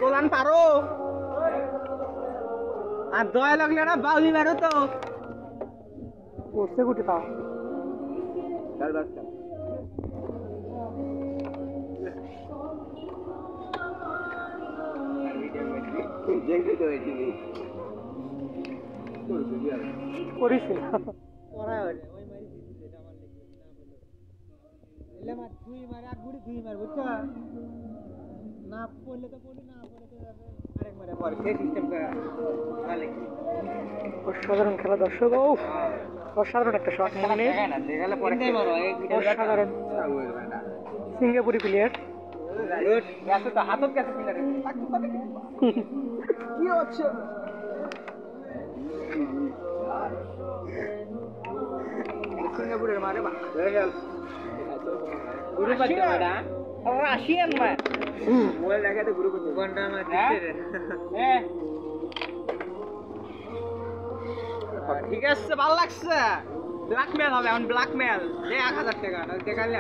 Solan paro. Adoy লাগলে না বাউলি মারো তো। করতে গুটি পাও। ডাল বাস্তা। দেখতে তো হইছি। করিস না। করা হয় ওই মারি দিছে এটা আমার লেগে না বলে। এলে মার তুই মার এক গুড়ি তুই মার বুঝছো? না পড়লে তো পড়ি না পড়লে তো যাবে আরেক মারে পড়ে সেই সিস্টেম করা ভালো কি অসাধারণ খেলা দর্শক ও অসাধারণ একটা শট মনে না দেখালে পরে কি মারো এই অসাধারণ সিঙ্গাপুরি প্লেয়ার গুড গাছে তো হাতত কাছে প্লেয়ার কি হচ্ছে সিঙ্গাপুরের মারে বা হয়ে গেল গুরু পাচ্ছে মারা রাশিয়ান ম্যান মোবাইল লাগাতে গুরু করতে ঘন্টা আমার দিতে রে হ্যাঁ ঠিক আছে ভালো লাগছে ব্ল্যাকমেল হবে এখন ব্ল্যাকমেল দে 1000 টাকা না দেখালে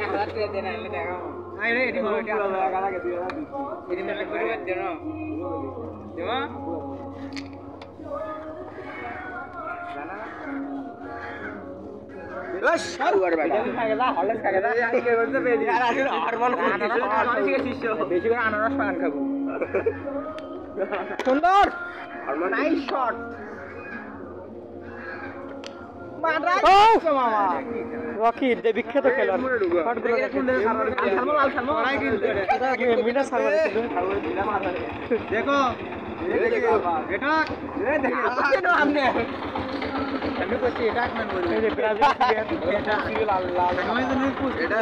1000 টাকা দেন আমি দেখাবো আই রে এটি মারো এটা লাগা লাগে 2000 দিচ্ছি এটি মেলে করে দেন দেবা জানা লস আর বেটা খাগেলা হলে খাগেলা আমি কে বলতে পেদি আর আসলে হরমোন ঠিক আছে শিষ্য বেশি করে আনারস পান খাবো সুন্দর হরমোন নাইস শট মারা মামা রকি দে বিখ্যাত খেলোয়াড় শটগুলো দেখো লাল খালমো মারাই কিন্তু এটা মিনা সার্ভার ছিল দেখো এটা দেখো আমনে আমি কইছি এটা মান বলি এই যে ব্রাজিল প্লেয়ার এটা ছিল লাল লাল আমি তো নেই পুষ এটা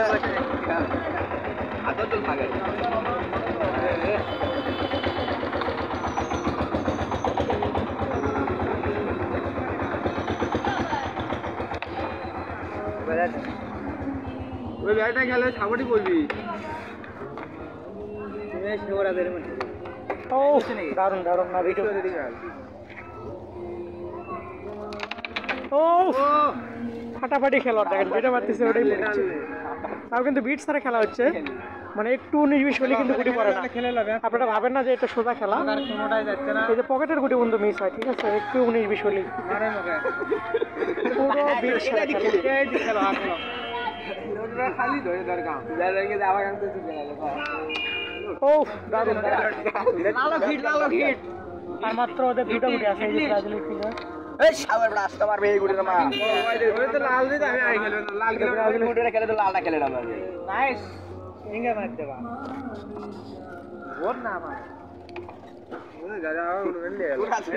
আদত ভাগে ওই ব্যাটটা খেলে সাবটি বলবি তুমি শিবরাদের মধ্যে ও দারুণ দারুণ না ভিডিও রেডি কর ও ফাটাফাটি খেলা দেখেন যেটা মারতেছে ওটাই পড়ছে তাও কিন্তু বিট ছাড়া খেলা হচ্ছে মানে একটু 19-20 হলে কিন্তু গুটি পড়ে না আপনারা ভাবেন না যে এটা সোজা খেলা কোনোটাই যাচ্ছে না এই যে পকেটের গুটি বন্ধু মিস হয় ঠিক আছে একটু 19-20 হলে আরে মগে পুরো বিট ছাড়া খেলা নোটরা খালি ধরে দরকার যাদেরকে যাওয়া কাম করতে গেলে ও দারুণ লালো হিট আর মাত্র ওদের দুটো গুটি আছে এই যে ব্রাজিলের প্লেয়ার এই শাওয়ার বড় আস্তে মারবে এই গুটির মা ওই তো লাল দিতে আমি আই খেলবে না লাল খেলবে ব্রাজিল গুটিটা খেলে তো লালটা খেলে না মানে নাইস ইঙ্গা মার দেবা ওর না মা ওই দাদা ওর গেলে পুরো আছে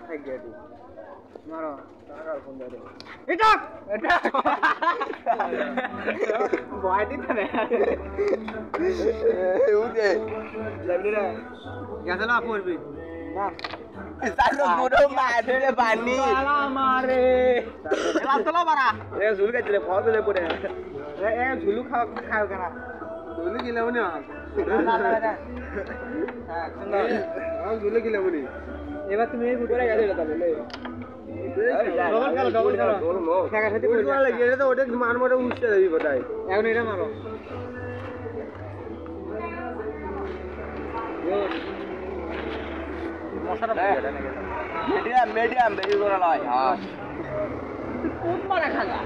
থাক গিয়া মারো টাকা ফোন দাও এটা ভয় দিতে না উঠে যাবি রে গেছে না পড়বি না সালো বড় মারে পানি আলা মারে এলা তোলা মারা এ ঝুল গেছে ফল দিলে পড়ে এ ঝুলু খাও কেন ঝুলু গিলা মনে হ্যাঁ সুন্দর হ্যাঁ ঝুলু গিলা মনে এবার তুমি এই বুড়ে গেছে এটা তাহলে ডবল খেলো খেলা সাথে পড়ে গেলে তো ওটা মার মারে উঠতে যাবি বোধহয় এখন এটা মারো মশাটা পড়ে না মিডিয়াম বেশি করে লয় হ্যাঁ কোন মারা খাগা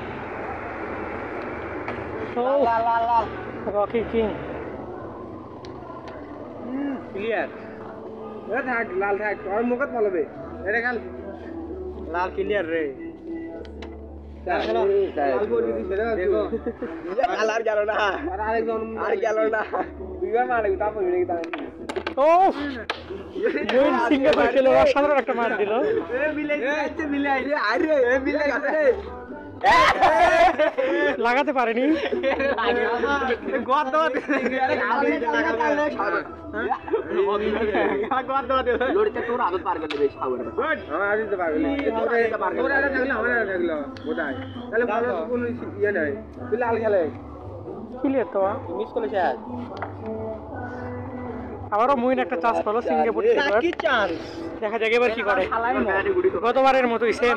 লাল রকি কিং ক্লিয়ার এ থাক লাল থাক আর মুখত পালবে এটা খাল লাল ক্লিয়ার রে লাল বলি দিছে দেখো কালার গেল না আর আরেকজন আর গেল না দুইবার মারে তারপর হয়ে গেল ও জোন সিঙ্গাপুর খেলো অসাধারণ একটা মার দিল এ মিলে আরে এ মিলে গেছে লাগাতে পারেনি গদ দাও লড়তে তোর আদত পার করে দেবে শাওয়ার গুড আমার আদত পারবে না তোর এটা থাকলে আমার এটা থাকলো বোধহয় তাহলে ভালো কোন ইয়ে নাই তুই লাল খেলে ক্লিয়ার তো মিস করলে শেষ আবারও মুইন একটা চান্স পেলো সিঙ্গে পড়তে এবার। দেখা যাক এবার কি করে। গতবারের মতোই সেম।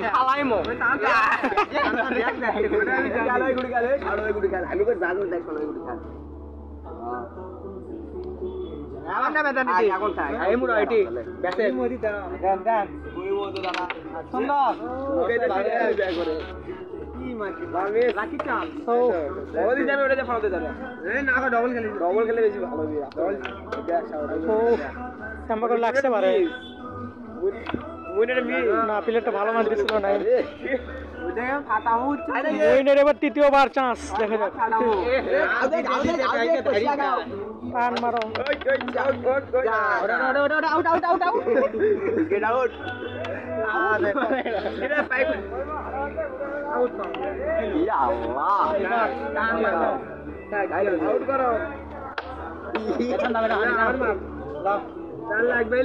লাগছে পারে না, প্লেয়ারটা ভালো মার দিছিল না। মুইনের এবার তৃতীয়বার চান্স, দেখা যাক। টান মারো। লাগবে